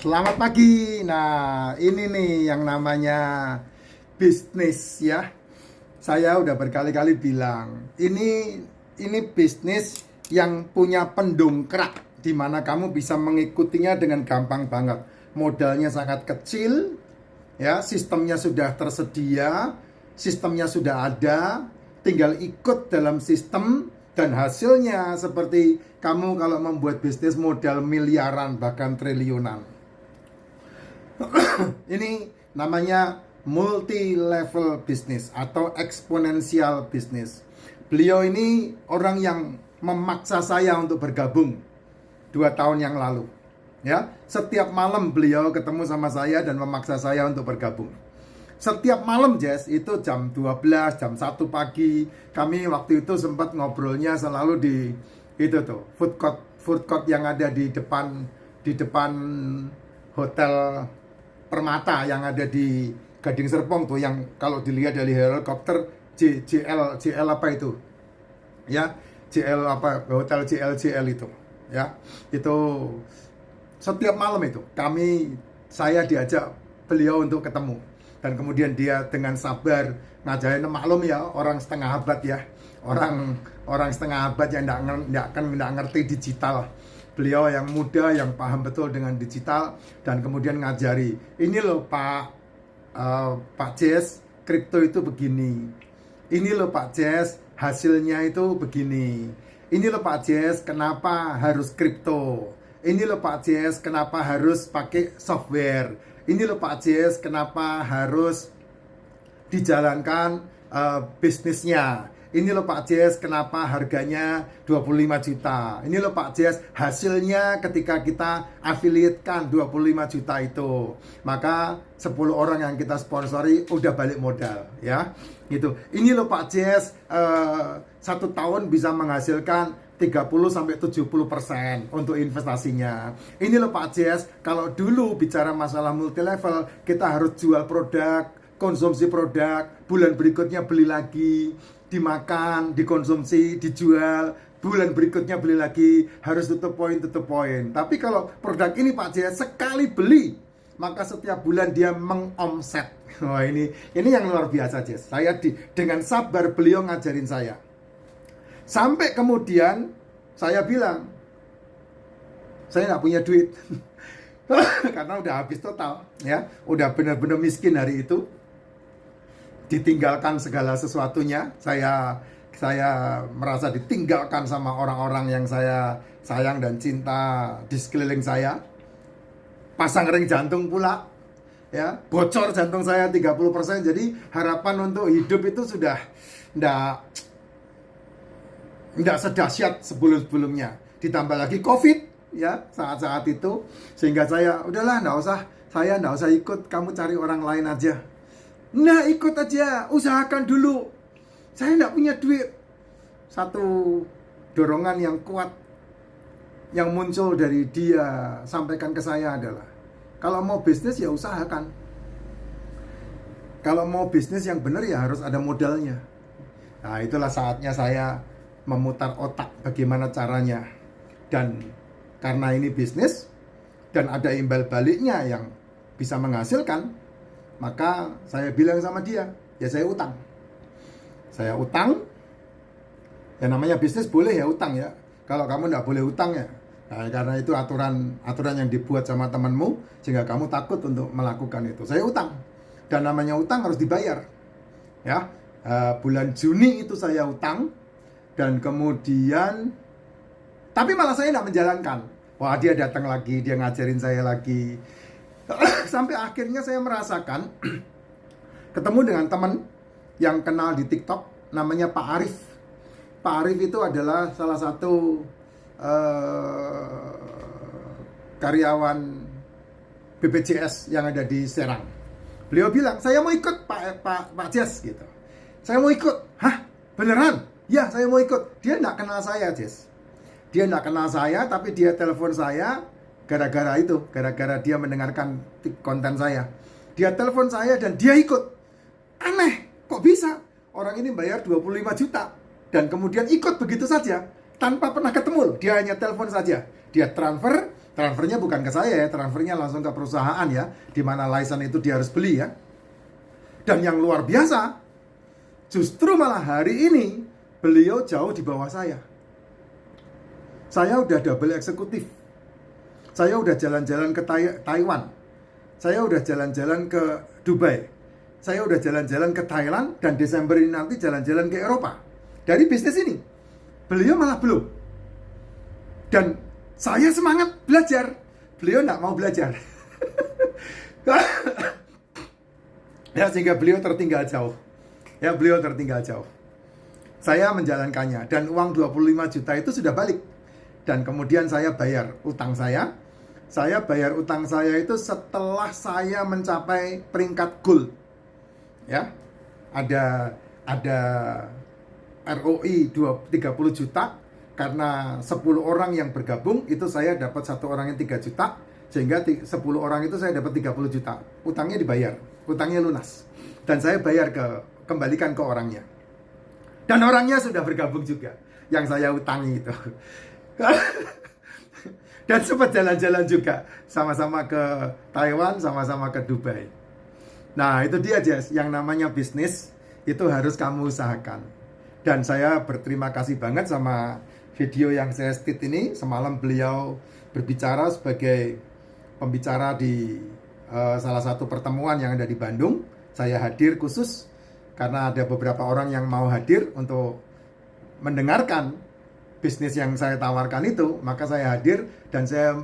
Selamat pagi. Nah, ini nih yang namanya bisnis ya. Saya udah berkali-kali bilang, ini bisnis yang punya pendongkrak di mana kamu bisa mengikutinya dengan gampang banget. Modalnya sangat kecil, ya, sistemnya sudah tersedia, sistemnya sudah ada, tinggal ikut dalam sistem dan hasilnya seperti kamu kalau membuat bisnis modal miliaran bahkan triliunan. Ini namanya multi level business atau exponential business. Beliau ini orang yang memaksa saya untuk bergabung 2 tahun yang lalu. Ya, setiap malam beliau ketemu sama saya dan memaksa saya untuk bergabung. Setiap malam, Jess, itu jam 12, jam 1 pagi. Kami waktu itu sempat ngobrolnya selalu di itu tuh, food court yang ada di depan hotel Permata yang ada di Gading Serpong tuh, yang kalau dilihat dari helikopter JL apa itu? Ya, JL apa, hotel JL itu. Ya, itu setiap malam itu saya diajak beliau untuk ketemu, dan kemudian dia dengan sabar ngajarin. Maklum ya, orang setengah abad ya, orang setengah abad yang nggak ngerti digital. Beliau yang muda, yang paham betul dengan digital, dan kemudian ngajari, ini loh Pak Jess, kripto itu begini. Ini loh Pak Jess, hasilnya itu begini. Ini loh Pak Jess, kenapa harus kripto. Ini loh Pak Jess, kenapa harus pakai software. Ini loh Pak Jess, kenapa harus dijalankan bisnisnya. Ini loh Pak Jess, kenapa harganya 25 juta. Ini loh Pak Jess, hasilnya ketika kita affiliate-kan 25 juta itu, maka 10 orang yang kita sponsori udah balik modal ya. Gitu. Ini loh Pak Jess, 1 tahun bisa menghasilkan 30-70% untuk investasinya. Ini loh Pak Jess, kalau dulu bicara masalah multi level, kita harus jual produk, konsumsi produk, bulan berikutnya beli lagi, dimakan, dikonsumsi, dijual, bulan berikutnya beli lagi, harus tutup poin. Tapi kalau produk ini Pak Jess, sekali beli, maka setiap bulan dia mengomset. Wah, ini yang luar biasa, Jess. Dengan sabar beliau ngajarin saya. Sampai kemudian saya bilang, saya nggak punya duit. Karena udah habis total, ya. Udah benar-benar miskin hari itu. Ditinggalkan segala sesuatunya. Saya merasa ditinggalkan sama orang-orang yang saya sayang dan cinta di sekeliling saya. Pasang ring jantung pula, ya, bocor jantung saya 30%. Jadi harapan untuk hidup itu sudah nggak sedahsyat sebelumnya. Ditambah lagi COVID ya saat-saat itu, sehingga saya udahlah, saya nggak usah ikut, kamu cari orang lain aja. Nah, ikut aja, usahakan dulu. Saya nggak punya duit. Satu dorongan yang kuat yang muncul dari dia sampaikan ke saya adalah, kalau mau bisnis ya usahakan. Kalau mau bisnis yang benar ya harus ada modalnya. Nah, itulah saatnya saya memutar otak bagaimana caranya. Dan karena ini bisnis dan ada imbal baliknya yang bisa menghasilkan, maka saya bilang sama dia, ya saya utang. Ya namanya bisnis boleh ya utang ya. Kalau kamu nggak boleh utang ya, nah, karena itu aturan yang dibuat sama temanmu, sehingga kamu takut untuk melakukan itu. Saya utang, dan namanya utang harus dibayar. Ya, bulan Juni itu saya utang, dan kemudian, tapi malah saya nggak menjalankan. Wah, dia datang lagi, dia ngajarin saya lagi. Sampai akhirnya saya merasakan ketemu dengan teman yang kenal di TikTok, namanya Pak Arif. Pak Arif itu adalah salah satu karyawan BPJS yang ada di Serang. Beliau bilang, saya mau ikut Pak Jess gitu. Saya mau ikut. Hah? Beneran? Ya, saya mau ikut. Dia nggak kenal saya, Jess. Dia nggak kenal saya, tapi dia telepon saya gara-gara dia mendengarkan konten saya. Dia telepon saya dan dia ikut. Aneh, kok bisa? Orang ini bayar 25 juta dan kemudian ikut begitu saja tanpa pernah ketemu. Dia hanya telepon saja. Dia transfer Transfernya bukan ke saya ya, transfernya langsung ke perusahaan ya, di mana license itu dia harus beli ya. Dan yang luar biasa, justru malah hari ini beliau jauh di bawah saya. Saya udah double eksekutif. Saya udah jalan-jalan ke Taiwan. Saya udah jalan-jalan ke Dubai. Saya udah jalan-jalan ke Thailand, dan Desember ini nanti jalan-jalan ke Eropa. Dari bisnis ini. Beliau malah belum. Dan saya semangat belajar. Beliau nggak mau belajar. Ya, sehingga beliau tertinggal jauh. Ya, beliau tertinggal jauh. Saya menjalankannya, dan uang 25 juta itu sudah balik. Dan kemudian saya bayar utang saya. Saya bayar utang saya itu setelah saya mencapai peringkat gold. Ya, ada ROI 30 juta. Karena 10 orang yang bergabung, itu saya dapat 1 orang yang 3 juta. Sehingga 10 orang itu saya dapat 30 juta. Utangnya dibayar, utangnya lunas. Dan saya bayar kembalikan ke orangnya. Dan orangnya sudah bergabung juga, yang saya utangi itu. Dan sempat jalan-jalan juga, sama-sama ke Taiwan, sama-sama ke Dubai. Nah, itu dia Jess, yang namanya bisnis itu harus kamu usahakan. Dan saya berterima kasih banget sama video yang saya stit ini. Semalam beliau berbicara sebagai pembicara di salah satu pertemuan yang ada di Bandung. Saya hadir khusus karena ada beberapa orang yang mau hadir untuk mendengarkan bisnis yang saya tawarkan itu. Maka saya hadir dan saya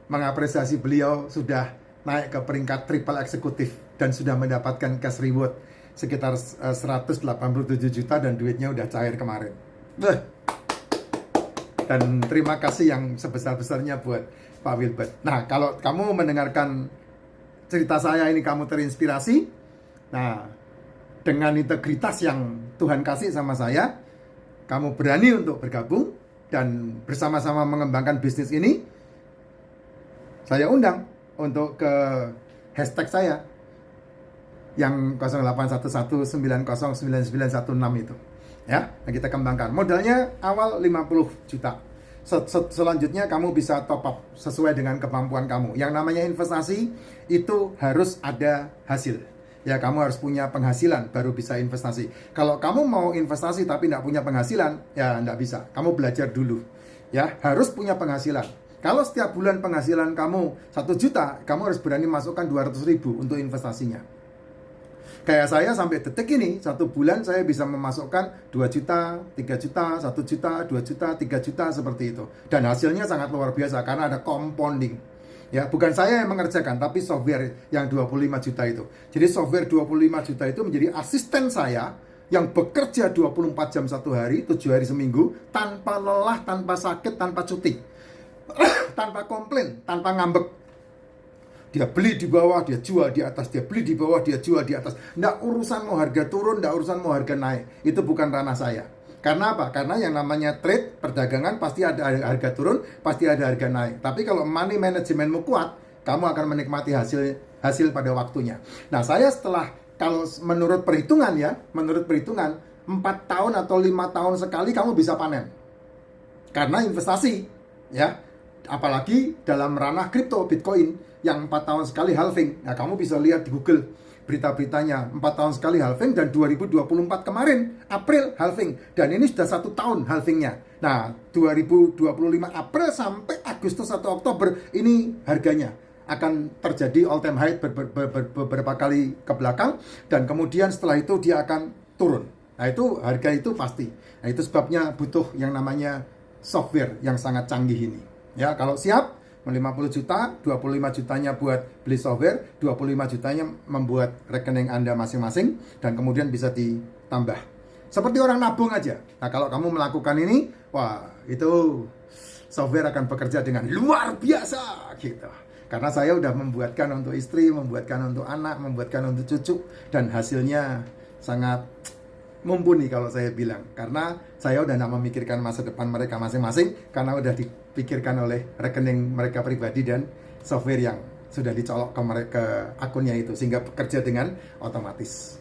mengapresiasi beliau sudah naik ke peringkat triple eksekutif dan sudah mendapatkan cash reward sekitar 187 juta dan duitnya udah cair kemarin. Dan terima kasih yang sebesar-besarnya buat Pak Wilbert. Nah, kalau kamu mendengarkan cerita saya ini, kamu terinspirasi, nah, dengan integritas yang Tuhan kasih sama saya, kamu berani untuk bergabung dan bersama-sama mengembangkan bisnis ini, saya undang untuk ke hashtag saya yang 0811909916 itu. Ya, yang kita kembangkan. Modalnya awal 50 juta. Selanjutnya kamu bisa top up sesuai dengan kemampuan kamu. Yang namanya investasi itu harus ada hasil. Ya, kamu harus punya penghasilan baru bisa investasi. Kalau kamu mau investasi tapi tidak punya penghasilan, ya tidak bisa. Kamu belajar dulu. Ya, harus punya penghasilan. Kalau setiap bulan penghasilan kamu 1 juta, kamu harus berani masukkan 200.000 untuk investasinya. Kayak saya sampai detik ini, 1 bulan saya bisa memasukkan 2 juta, 3 juta, 1 juta, 2 juta, 3 juta, seperti itu. Dan hasilnya sangat luar biasa karena ada compounding. Ya, bukan saya yang mengerjakan, tapi software yang 25 juta itu. Jadi software 25 juta itu menjadi asisten saya yang bekerja 24 jam 1 hari, 7 hari seminggu, tanpa lelah, tanpa sakit, tanpa cuti. Tanpa komplain, tanpa ngambek. Dia beli di bawah, dia jual di atas. Dia beli di bawah, dia jual di atas. Nggak urusan mau harga turun, nggak urusan mau harga naik. Itu bukan ranah saya. Karena apa? Karena yang namanya trade, perdagangan, pasti ada harga turun, pasti ada harga naik. Tapi kalau money managementmu kuat, kamu akan menikmati hasil pada waktunya. Nah, saya setelah, kalau menurut perhitungan 4 tahun atau 5 tahun sekali kamu bisa panen. Karena investasi, ya. Apalagi dalam ranah kripto, Bitcoin, yang 4 tahun sekali halving. Nah, kamu bisa lihat di Google berita-beritanya, 4 tahun sekali halving, dan 2024 kemarin April halving, dan ini sudah 1 tahun halvingnya. Nah, 2025 April sampai Agustus 1 Oktober ini harganya akan terjadi all time high beberapa kali ke belakang, dan kemudian setelah itu dia akan turun. Nah, itu harga itu pasti. Nah, itu sebabnya butuh yang namanya software yang sangat canggih ini. Ya, kalau siap 50 juta, 25 jutanya buat beli software, 25 jutanya membuat rekening Anda masing-masing, dan kemudian bisa ditambah. Seperti orang nabung aja. Nah, kalau kamu melakukan ini, wah, itu software akan bekerja dengan luar biasa gitu. Karena saya udah membuatkan untuk istri, membuatkan untuk anak, membuatkan untuk cucu, dan hasilnya sangat mumpuni kalau saya bilang. Karena saya udah gak memikirkan masa depan mereka masing-masing, karena udah dipikirkan oleh rekening mereka pribadi dan software yang sudah dicolok ke akunnya itu, sehingga bekerja dengan otomatis.